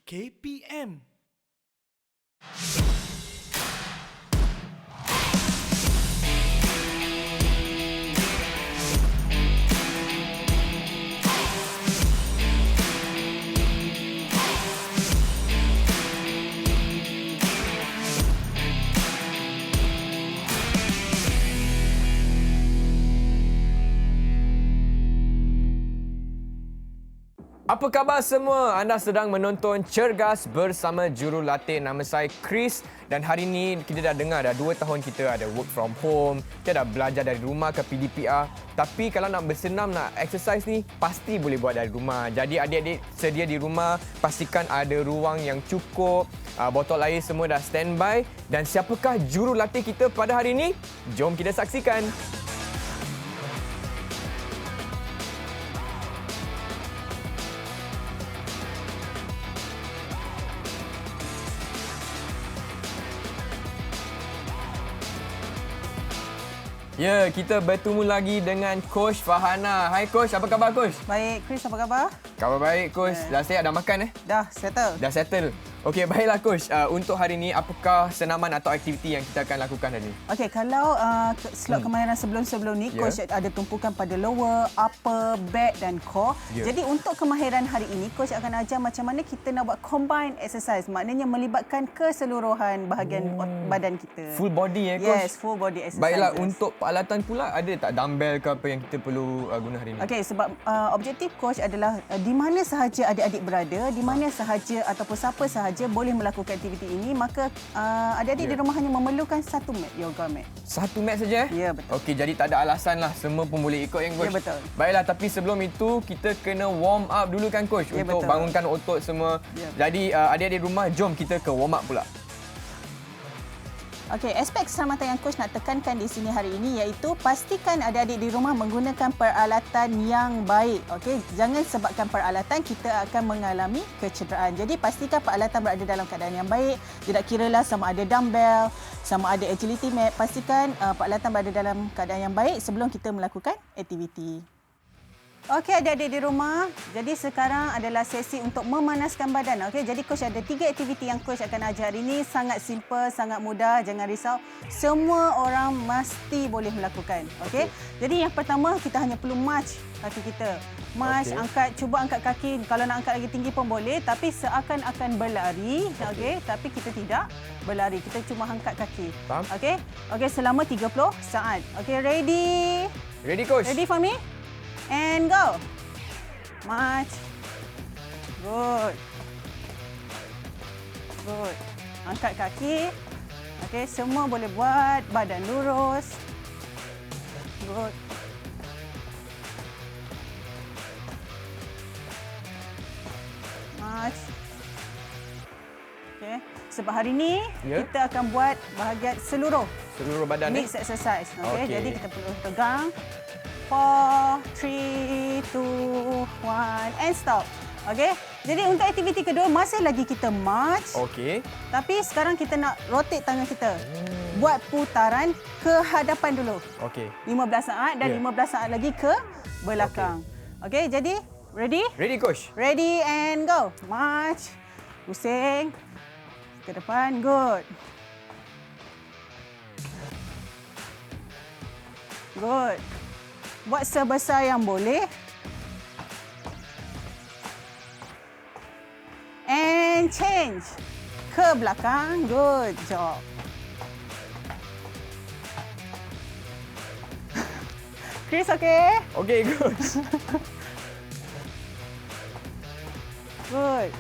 KPM. Apa khabar semua? Anda sedang menonton Cergas bersama Jurulatih. Nama saya Chris dan hari ini kita dah dengar dah 2 tahun kita ada work from home. Kita dah belajar dari rumah ke PDPR. Tapi kalau nak bersenam, nak exercise ni, pasti boleh buat dari rumah. Jadi adik-adik sedia di rumah, pastikan ada ruang yang cukup, botol air semua dah standby. Dan siapakah jurulatih kita pada hari ini? Jom kita saksikan. Ya, kita bertemu lagi dengan Coach Farhana. Hai Coach, apa khabar Coach? Baik, Chris, apa khabar? Khabar baik Coach. Dah sihat, dah makan Dah, settle. Dah settle. Okey, baiklah Coach. Untuk hari ini, apakah senaman atau aktiviti yang kita akan lakukan hari ini? Okey, kalau slot kemahiran sebelum-sebelum ni, Coach ada tumpukan pada lower, upper, back dan core. Jadi untuk kemahiran hari ini, Coach akan ajar macam mana kita nak buat combine exercise. Maknanya melibatkan keseluruhan bahagian badan kita. Full body Coach? Yes, full body exercise. Baiklah, untuk peralatan pula, ada tak dumbbell ke apa yang kita perlu guna hari ini? Okey, sebab objektif Coach adalah di mana sahaja adik-adik berada, di mana sahaja ataupun siapa sahaja boleh melakukan aktiviti ini, maka adik-adik di rumah hanya memerlukan satu mat, yoga mat. Satu mat saja? Ya, betul. Okey, jadi tak ada alasan lah. Semua pun boleh ikut yang Coach? Ya, betul. Baiklah, tapi sebelum itu, kita kena warm up dulu kan Coach? Ya, untuk betul. bangunkan otot semua. Ya, jadi adik-adik rumah, jom kita ke warm up pula. Okey, aspek keselamatan yang Coach nak tekankan di sini hari ini iaitu pastikan adik-adik di rumah menggunakan peralatan yang baik. Okey, jangan sebabkan peralatan kita akan mengalami kecederaan. Jadi pastikan peralatan berada dalam keadaan yang baik. Tidak kiralah sama ada dumbbell, sama ada agility mat, pastikan peralatan berada dalam keadaan yang baik sebelum kita melakukan aktiviti. Okey, adik-adik di rumah. Jadi sekarang adalah sesi untuk memanaskan badan. Okey, jadi Coach ada 3 aktiviti yang Coach akan ajar hari ini. Sangat simple, sangat mudah. Jangan risau. Semua orang mesti boleh melakukan. Okey. Jadi yang pertama, kita hanya perlu march kaki kita. March, cuba angkat kaki. Kalau nak angkat lagi tinggi pun boleh. Tapi seakan-akan berlari. Okey. Tapi kita tidak berlari. Kita cuma angkat kaki. Faham? Okey. Okey, selama 30 saat. Okey, ready? Ready Coach? Ready for me? And go. March. Good. Good. Angkat kaki. Okey, semua boleh buat. Badan lurus. Good. March. Okey, sebab hari ni kita akan buat bahagian seluruh badan ni? mix exercise. Okey, jadi kita perlu pegang. 4, 3, 2, 1 and stop. Okey. Jadi untuk aktiviti kedua masih lagi kita march. Okey. Tapi sekarang kita nak rotate tangan kita. Buat putaran ke hadapan dulu. Okey. 15 saat dan 15 saat lagi ke belakang. Okey, jadi ready? Ready Coach? Ready and go. March. Pusing. Ke depan. Good. Good. Buat sebesar yang boleh. And change. Ke belakang. Good job. Chris, okay? Okey, Coach. Good.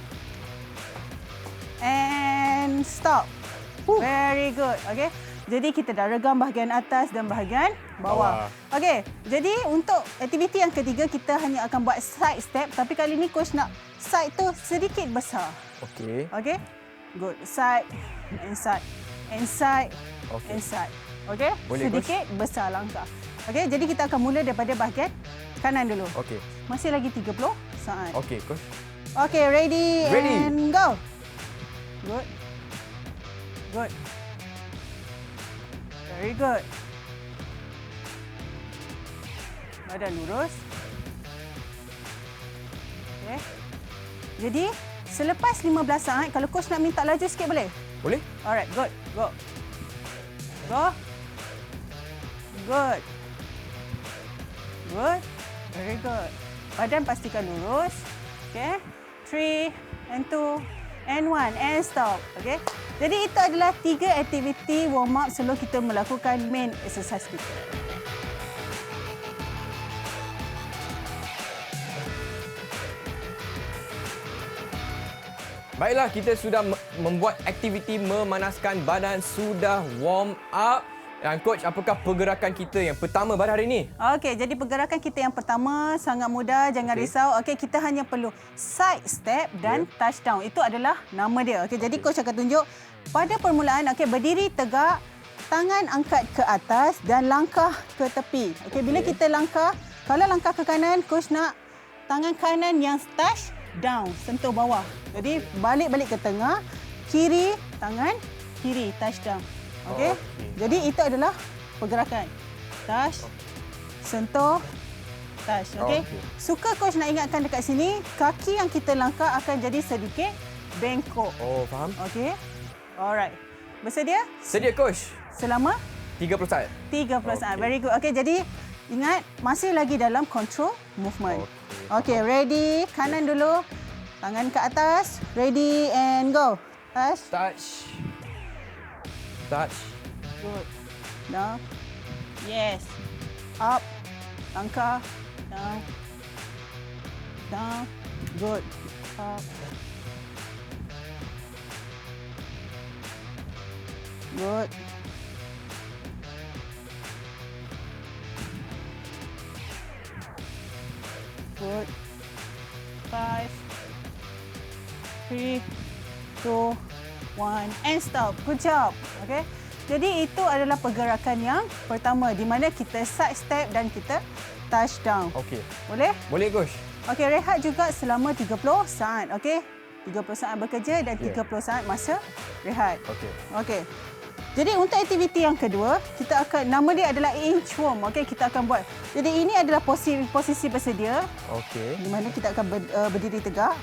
And stop. Very good. Okay. Jadi kita dah regam bahagian atas dan bahagian bawah. Okey, jadi untuk aktiviti yang ketiga kita hanya akan buat side step, tapi kali ni Coach nak side tu sedikit besar. Okey. Okey? Good. Side and side and side and side. Okey? Sedikit besar langkah. Okey, jadi kita akan mula daripada bahagian kanan dulu. Okey. Masih lagi 30 saat. Okey, Coach. Okey, ready and go. Good. Good. Very good. Badan lurus. Okey. Jadi Selepas 15 saat, kalau coach nak minta laju sikit boleh? Boleh? Alright, good. Go. Go. Good. Good. Very good. Badan pastikan lurus. Okay. 3 and 2 and 1 and stop. Okay. Jadi itu adalah 3 aktiviti warm up sebelum kita melakukan main exercise kita. Baiklah, kita sudah membuat aktiviti memanaskan badan, sudah warm up. Dan coach, apakah pergerakan kita yang pertama pada hari ini? Okey, jadi pergerakan kita yang pertama sangat mudah, jangan risau. Okey, kita hanya perlu side step dan touchdown. Itu adalah nama dia. Okey, jadi coach akan tunjuk pada permulaan, okey, berdiri tegak, tangan angkat ke atas dan langkah ke tepi. Okey, bila kita langkah, kalau langkah ke kanan, coach nak tangan kanan yang touch down, sentuh bawah. Jadi balik-balik ke tengah, kiri, tangan kiri, touch down. Okey. Jadi itu adalah pergerakan. Touch, sentuh, touch. Okey. Suka coach nak ingatkan dekat sini, kaki yang kita langkah akan jadi sedikit bengkok. Oh, faham. Okey. Alright. Bersedia? Sedia coach. Selama 30 saat. 30 saat. Very good. Okey, jadi ingat masih lagi dalam control movement. Okey, ready. Kanan dulu. Tangan ke atas. Ready and go. Touch. Touch. Touch. Good. Down. Yes. Up. Langkah. Down. Down. Good. Up. Good. Good. 5, 3, 2, 1 and stop. Good job. Okay. Jadi itu adalah pergerakan yang pertama di mana kita side step dan kita touchdown. Okey. Boleh? Boleh coach. Okey, rehat juga selama 30 saat. Okey. 30 saat bekerja dan 30 saat masa rehat. Okey. Okey. Jadi untuk aktiviti yang kedua, kita akan, nama dia adalah inchworm. Okey, kita akan buat. Jadi ini adalah posisi bersedia. Okey. Di mana kita akan berdiri tegak.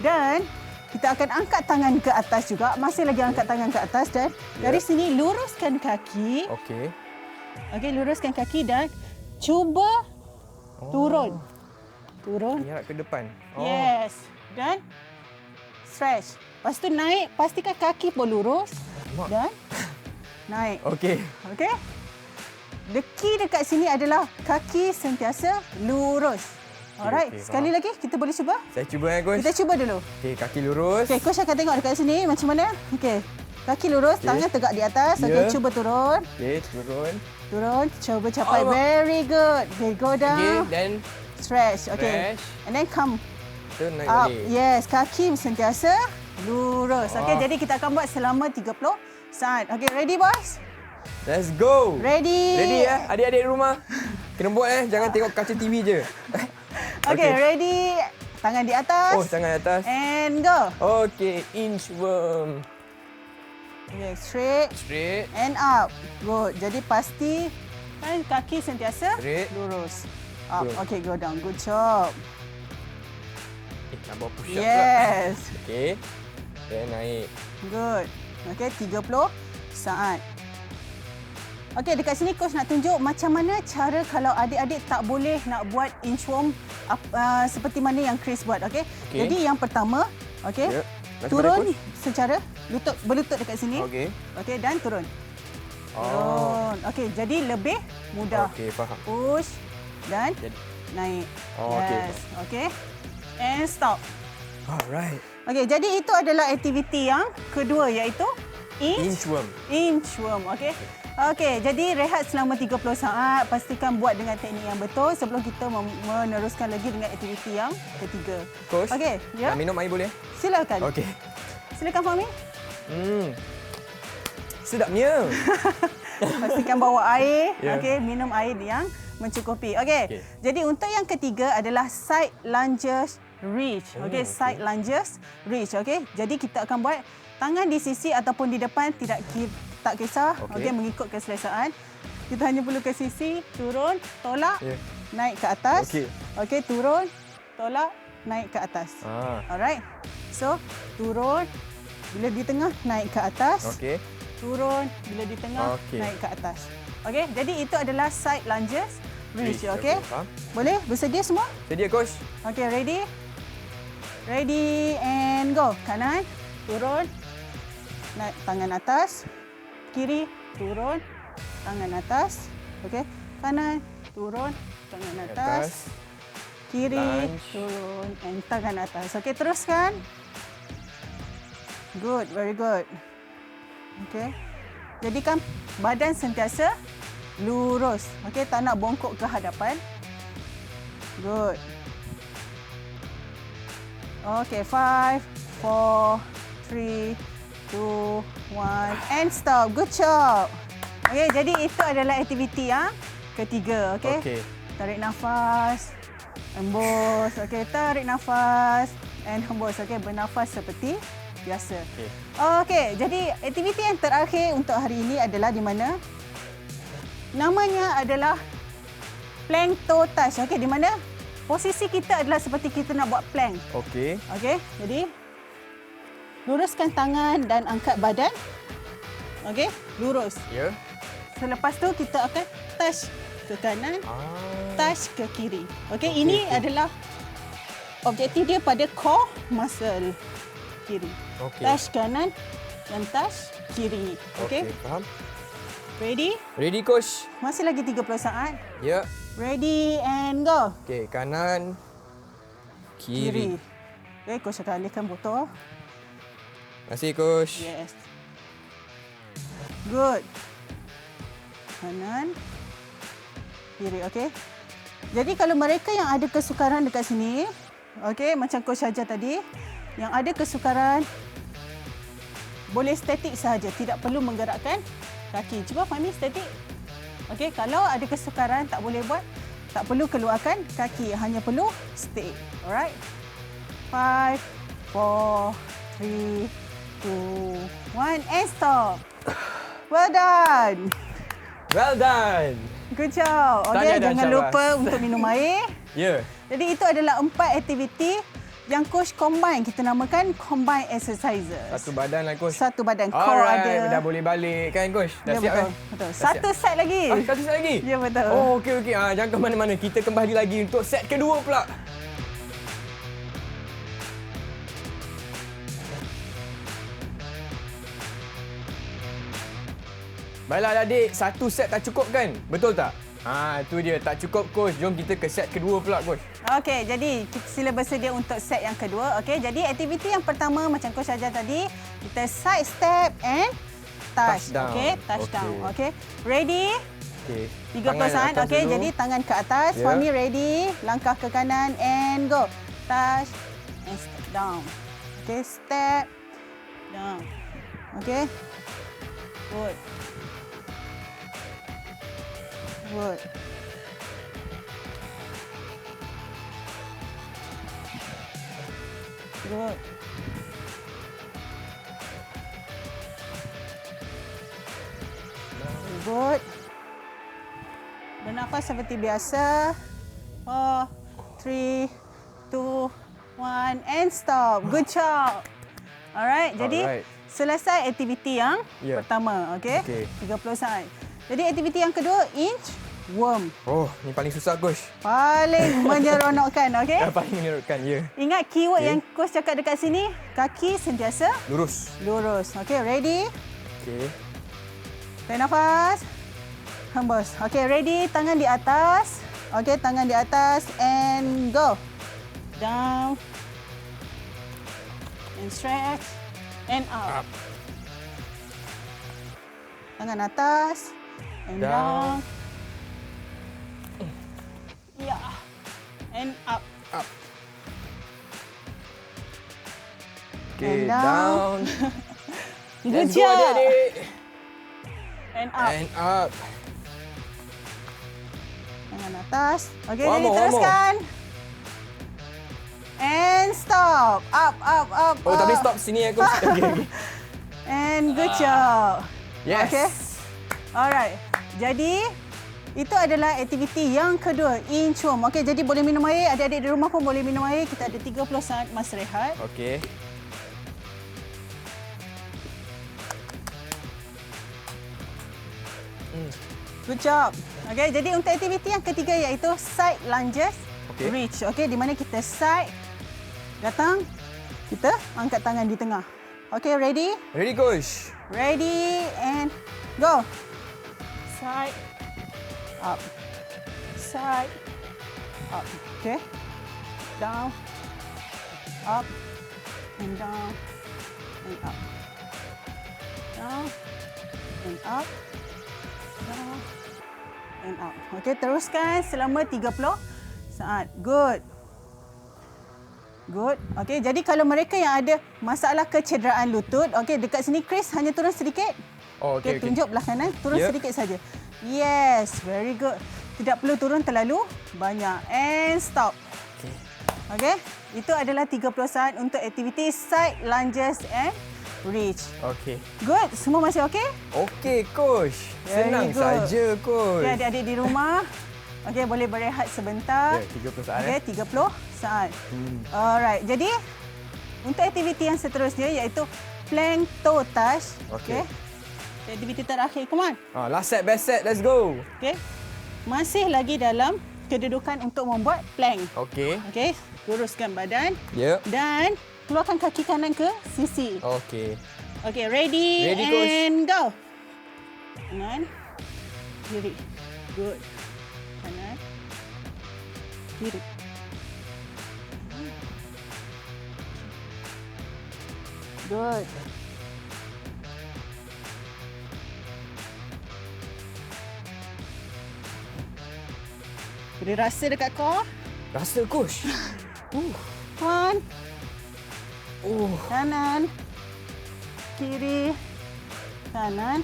Dan kita akan angkat tangan ke atas juga. Masih lagi angkat tangan ke atas dan dari sini luruskan kaki. Okey. Okey, luruskan kaki dan cuba turun. Turun. Harap ke depan. Yes. Dan stretch. Lepas tu naik, pastikan kaki pun lurus. Dan naik. Okey. Okey? The key dekat sini adalah kaki sentiasa lurus. Alright, sekali lagi kita boleh cuba? Saya cuba coach. Kita cuba dulu. Okey, kaki lurus. Okey, coach akan tengok dekat sini macam mana. Okey. Kaki lurus, tangan tegak di atas. Okey, cuba turun. Okey, turun. Turun, cuba capai. Very good. Okey, go down. Okey, then stretch. Okey. And then come tu naik up. balik. Yes, kaki sentiasa lurus. Okey, jadi kita akan buat selama 30 saat. Okey, ready boys? Let's go. Ready? Ready ya, adik-adik rumah. Kena buat jangan tengok kaca TV je. Okey, ready? Tangan di atas. Oh, tangan atas. And go. Okey, inchworm. Okay, straight. Straight. And up. Good. Jadi pasti kan kaki sentiasa Straight. lurus. Up. Good. Okay, go down. Good job. Nak buat push up pula. Yes. Okey. Then naik. Good. Okay, 30 saat. Okey, dekat sini coach nak tunjuk macam mana cara kalau adik-adik tak boleh nak buat inchworm seperti mana yang Chris buat. Okey. Jadi yang pertama, okey. Yeah. Turun secara berlutut dekat sini. Okey. Okey, dan turun. Turun. Okey, jadi lebih mudah. Okey, faham. Push dan naik. Oh, okey. Yes. Okey. And stop. Alright. Okey, jadi itu adalah aktiviti yang kedua iaitu Inchworm. Inchworm. Okey. Okey, jadi rehat selama 30 saat. Pastikan buat dengan teknik yang betul sebelum kita meneruskan lagi dengan aktiviti yang ketiga. Coach. Okey, ya. Nak minum air boleh? Silakan. Okey. Silakan Fahmi. Sedapnya. Pastikan bawa air. Ya. Okey, minum air yang mencukupi. Okey. Jadi untuk yang ketiga adalah side lunges reach. Okey, side lunges reach. Okey. Jadi kita akan buat tangan di sisi ataupun di depan tak kisah. Okey, mengikut keselesaan. Kita hanya perlu ke sisi, turun, tolak, naik ke atas. Okey, turun, tolak, naik ke atas. Alright. So, turun. Bila di tengah, naik ke atas. Okey. Turun. Bila di tengah, naik ke atas. Okey, jadi itu adalah side lunges. Bridge, okey? Faham. Boleh? Bersedia semua? Sedia, Coach. Okey, ready? Ready and go. Kanan, turun. Naik tangan atas. Kiri, turun. Tangan atas. Okey. Kanan, turun. Tangan atas. Kiri, Lunge. turun. And tangan atas. Okey, teruskan. Good, very good. Okey. Jadikan badan sentiasa lurus. Okey, tak nak bongkok ke hadapan. Good. Okey, 5, 4, 3, 2, 1 and stop. Good job. Okey, jadi itu adalah aktiviti yang ketiga. Okey. Okey. Tarik nafas. Hembus. Okey, tarik nafas and hembus. Okey, bernafas seperti biasa. Okey. Okey, jadi aktiviti yang terakhir untuk hari ini adalah di mana? Namanya adalah plank toe touch. Okey, di mana posisi kita adalah seperti kita nak buat plank. Okey. Okey, jadi luruskan tangan dan angkat badan. Okey, lurus. Ya. Selepas tu kita akan touch ke kanan, touch ke kiri. Okey, ini adalah objektif dia pada core muscle kiri. Okey. Touch kanan dan touch kiri. Okey, Faham. ready? Ready, Coach. Masih lagi 30 saat. Ya. Ready and go. Okey, kanan, kiri. Okey, coach akan alihkan botol. Terima kasih, Coach. Yes. Good. Kanan, kiri. Okey. Jadi kalau mereka yang ada kesukaran dekat sini, okey, macam coach Hajar tadi, yang ada kesukaran boleh statik sahaja, tidak perlu menggerakkan kaki. Cuba Fahmi statik. Okey, kalau ada kesukaran tak boleh buat, tak perlu keluarkan kaki, hanya perlu stay. Alright. 5, 4, 3, 2, 1 and stop. Well done. Well done. Good job. Okey, Tahniah dan jangan syabas. lupa untuk minum air. Ya. Jadi itu adalah 4 aktiviti yang coach combine, kita namakan combine exercises. Satu badan lah, Coach. Satu badan, core Alright, ada. dah boleh balik kan, Coach? Dah Ya, siap betul. kan? Betul. Dah Satu siap. set lagi. Satu set lagi? Ya, betul. Oh, okey. Jangan ke mana-mana. Kita kembali lagi untuk set kedua pula. Baiklah adik, satu set tak cukup kan? Betul tak? Itu dia. Tak cukup, Coach. Jom kita ke set kedua pula, Coach. Okey, jadi kita sila bersedia untuk set yang kedua. Okey, jadi aktiviti yang pertama macam coach ajar tadi, kita side step and touch. Touchdown. Okey, touchdown. Okey. Ready? Okey. 30 saat. Okey, jadi tangan ke atas. Ya. Fahmi ready? Langkah ke kanan and go. Touch and step down. Okey, step down. Okey. Good. Good. Good. Good. Bernafas seperti biasa. 4, 3, 2, 1 and stop. Good job. Alright, jadi selesai aktiviti yang pertama, okey? 30 saat. Jadi aktiviti yang kedua, inchworm. Oh, ni paling susah, Coach. Paling menyeronokkan, okey? Dah paling menyeronokkan, ya. Ingat keyword yang coach cakap dekat sini, kaki sentiasa Lurus. lurus. Okey, ready? Okey. Tarik nafas. Hembus. Okey, ready? Tangan di atas. Okey, tangan di atas and go. Down. And stretch. And up. Tangan atas. And down. Ya. And up. Up. Okey, And down. Good Let's go, job. adik-adik. And up. And up. Tangan atas. Okey, One jadi more, one teruskan. And stop. Up, up, up. Oh, tak boleh up. stop sini, Coach. Okey. And good job. Yes. Okey. Alright. Jadi, itu adalah aktiviti yang kedua, inchworm. Okey, jadi boleh minum air. Adik-adik di rumah pun boleh minum air. Kita ada 30 saat masa rehat. Okey. Good job. Okey, jadi untuk aktiviti yang ketiga iaitu side lunges, reach. Okey, di mana kita side, datang, kita angkat tangan di tengah. Okey, ready? Ready, coach. Ready and go. Side, up, side, up. Okey. Down, up, and down, and up. Down, and up. Down and up. Okey, teruskan selama 30 saat. Good. Good. Okey, jadi kalau mereka yang ada masalah kecederaan lutut, okey, dekat sini Chris hanya turun sedikit. Oh, okey, okey. Tunjuk belah kanan, turun sedikit saja. Yes, very good. Tidak perlu turun terlalu banyak. And stop. Okey. Okey, itu adalah 30 saat untuk aktiviti side lunges and reach. Okey. Good. Semua masih okey? Okey, coach. Senang saja, coach. Okey, adik-adik di rumah. Okey, boleh berehat sebentar. Ya, 30 saat. Okey, 30 saat. Alright. Jadi, untuk aktiviti yang seterusnya iaitu plank toe touch. Okey. Aktiviti terakhir. Come on. Last set, best set. Let's go. Okey. Masih lagi dalam kedudukan untuk membuat plank. Okey. Okey, luruskan badan. Ya. Dan keluarkan kaki kanan ke sisi. Okey. Okey, ready, Ready, coach. and go. Kanan, kiri. Good. Kanan, kiri. Good. Beri rasa dekat core. Rasa, coach. One. Oh. Kanan. Kiri. Kanan.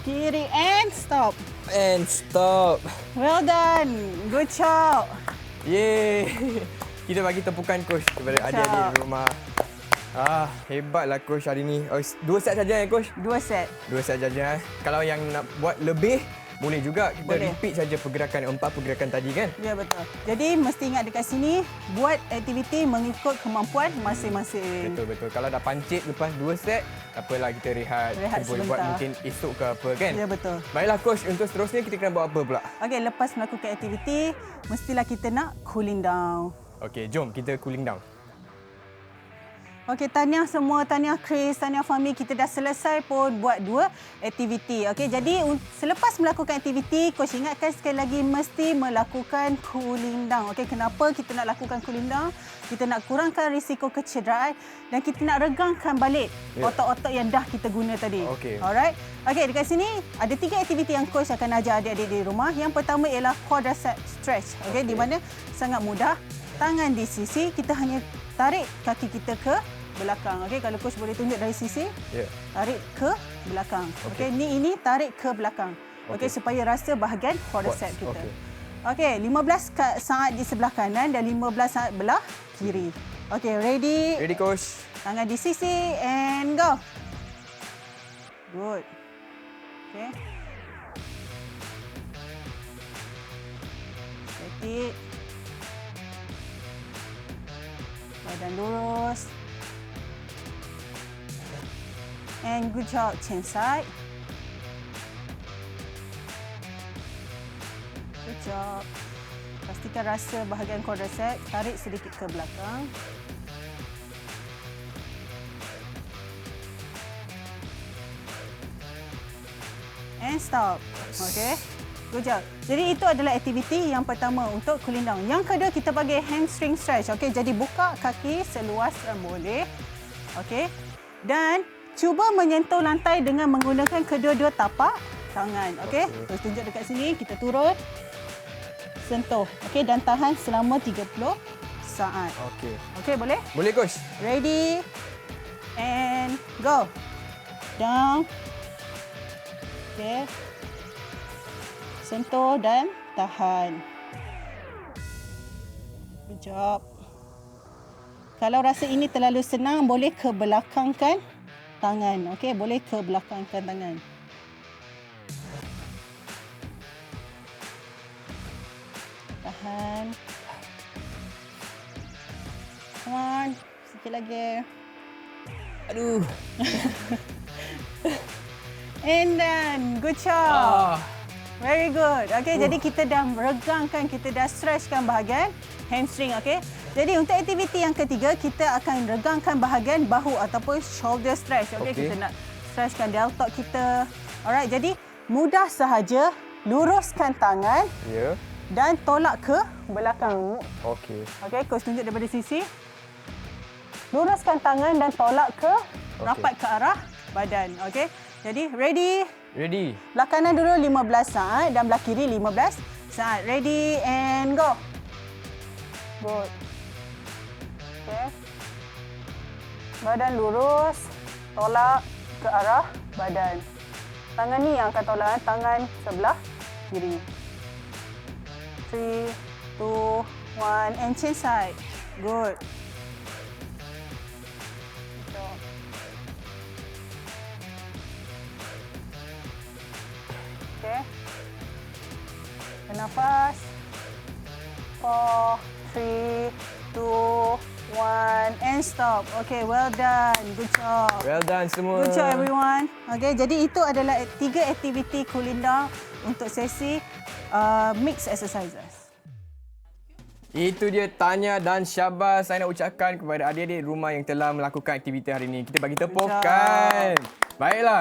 Kiri and stop. And stop. Well done. Good job. Yeay. Kita bagi tepukan, coach, kepada adik-adik di rumah. Hebatlah, coach, hari ni. 2 set saja, coach? 2 set. 2 set saja. Kalau yang nak buat lebih, boleh juga kita Boleh. repeat saja pergerakan 4 pergerakan tadi, kan? Ya, betul. Jadi mesti ingat dekat sini, buat aktiviti mengikut kemampuan masing-masing. Betul. Kalau dah pancit lepas 2 set, tak apalah, kita rehat. Rehat Kita boleh buat sebentar. mungkin esok ke apa, kan? Ya, betul. Baiklah, coach, untuk seterusnya kita kena buat apa pula? Okey, lepas melakukan aktiviti, mestilah kita nak cooling down. Okey, jom kita cooling down. Okey, tahniah semua, tahniah Chris, tahniah Fahmi. Kita dah selesai pun buat 2 aktiviti. Okey, jadi selepas melakukan aktiviti, coach ingatkan sekali lagi mesti melakukan cooling down. Okey, kenapa kita nak lakukan cooling down? Kita nak kurangkan risiko kecederaan dan kita nak regangkan balik otot-otot yang dah kita guna tadi. Okey. Alright. Okey, dekat sini ada 3 aktiviti yang coach akan ajar adik-adik di rumah. Yang pertama ialah quadricep stretch. Okey, di mana sangat mudah. Tangan di sisi, kita hanya tarik kaki kita ke belakang. Okey, kalau coach boleh tunjuk dari sisi, tarik ke belakang. Okey, ini tarik ke belakang. Okey, supaya rasa bahagian quadricep kita. Okey, 15 saat di sebelah kanan dan 15 saat belah kiri. Okey, ready? Ready, coach? Tangan di sisi and go. Good. Okey. Steady. Badan lurus. And good job, chin side. Good job. Pastikan rasa bahagian quadricep, tarik sedikit ke belakang. And stop. Okey. Good job. Jadi itu adalah aktiviti yang pertama untuk cooling down. Yang kedua kita bagi hamstring stretch. Okey, jadi buka kaki seluas yang boleh. Okey. Dan cuba menyentuh lantai dengan menggunakan kedua-dua tapak tangan. Okey. Terus tunjuk dekat sini, kita turun. Sentuh. Okey, dan tahan selama 30 saat. Okey. Okey, boleh? Boleh, coach? Ready? And go. Down. Okey. Sentuh dan tahan. Good job. Kalau rasa ini terlalu senang, boleh ke belakangkan tangan. Okey, boleh ke belakangkan tangan. Tahan. Come on. Sikit lagi. Aduh. And done. Good job. Very good. Okey, jadi kita dah regangkan, kita dah stretchkan bahagian hamstring, okey. Jadi untuk aktiviti yang ketiga, kita akan regangkan bahagian bahu ataupun shoulder stretch. Okey, kita nak stretchkan deltoid kita. Alright, jadi mudah sahaja luruskan tangan dan tolak ke belakang. Okey. Okey, coach tunjuk daripada sisi. Luruskan tangan dan tolak ke rapat ke arah badan. Okey. Jadi ready? Ready. Belah kanan dulu 15 saat dan belah kiri 15 saat. Ready and go. Good. Okay. Badan lurus, tolak ke arah badan. Tangan ni yang akan tolak, tangan sebelah kiri. 3, 2, 1 and change side. Good. Okay. Bernafas. 4, 3, 2, 1 and stop. Okay, well done. Good job. Well done semua. Good job everyone. Okay, jadi itu adalah 3 aktiviti Kulinda untuk sesi mix exercises. Itu dia Tanya dan Syabas. Saya nak ucapkan kepada adik-adik rumah yang telah melakukan aktiviti hari ini. Kita bagi tepukan. Baiklah,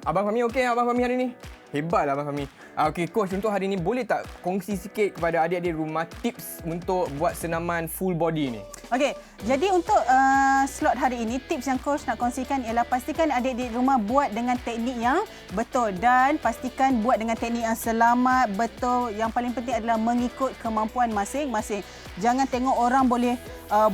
Abang Fahmi okey Abang Fahmi hari ini? Hebatlah Abang Fahmi. Okey, coach, untuk hari ini boleh tak kongsi sikit kepada adik-adik rumah tips untuk buat senaman full body ni? Okey, jadi untuk slot hari ini, tips yang coach nak kongsikan ialah pastikan adik-adik rumah buat dengan teknik yang betul dan pastikan buat dengan teknik yang selamat, betul. Yang paling penting adalah mengikut kemampuan masing-masing. Jangan tengok orang boleh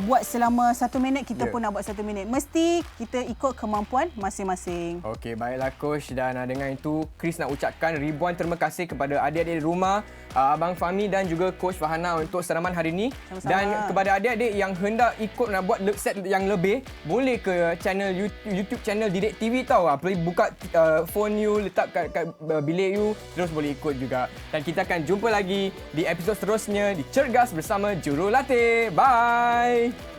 buat selama 1 minit, kita pun nak buat 1 minit. Mesti kita ikut kemampuan masing-masing. Okey, baiklah coach, dan dengan itu Chris nak ucapkan ribuan terima kasih kepada adik-adik rumah, Abang Fahmi dan juga Coach Farhana untuk senaman hari ini. Sama-sama. Dan kepada adik-adik yang hendak ikut nak buat set yang lebih, boleh ke channel YouTube channel Didik TV tau. Boleh buka phone you, letak kat bilik you, terus boleh ikut juga. Dan kita akan jumpa lagi di episod seterusnya di Cergas bersama Jurulatih. Bye.